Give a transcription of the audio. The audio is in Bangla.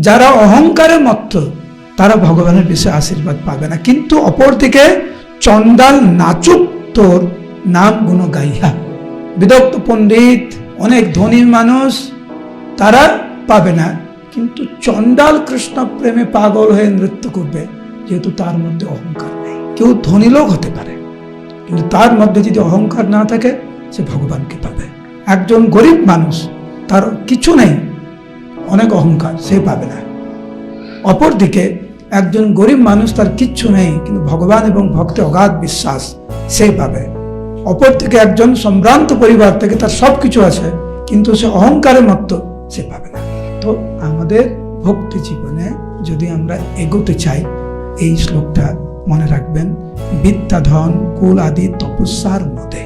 যারা অহংকারের মত্ত তারা ভগবানের বিষয়ে আশীর্বাদ পাবে না। কিন্তু অপরদিকে চণ্ডাল নাচুক তোর নাম গুণ গাইহা, বিদগ্ধ পণ্ডিত অনেক ধনী মানুষ তারা পাবে না, কিন্তু চণ্ডাল কৃষ্ণ প্রেমে পাগল হয়ে নৃত্য করবে, যেহেতু তার মধ্যে অহংকার নেই। কেউ ধনী লোক হতে পারে, কিন্তু তার মধ্যে যদি অহংকার না থাকে সে ভগবানকে পাবে। একজন গরিব মানুষ, তার কিছু নেই, অনেক অহংকার, সে পাবে না। অপরদিকে একজন গরিব মানুষ, তার কিচ্ছু নেই কিন্তু ভগবান এবং ভক্তে অগাধ বিশ্বাস, সে পাবে। অপরদিকে একজন সম্ভ্রান্ত পরিবার থেকে, তার সব কিছু আছে কিন্তু সে অহংকারের মত্ত, সে পাবে না। তো আমাদের ভক্তি জীবনে যদি আমরা এগোতে চাই, এই শ্লোকটা মনে রাখবেন, বিদ্যা ধন কুল আদি তপস্যার মধ্যে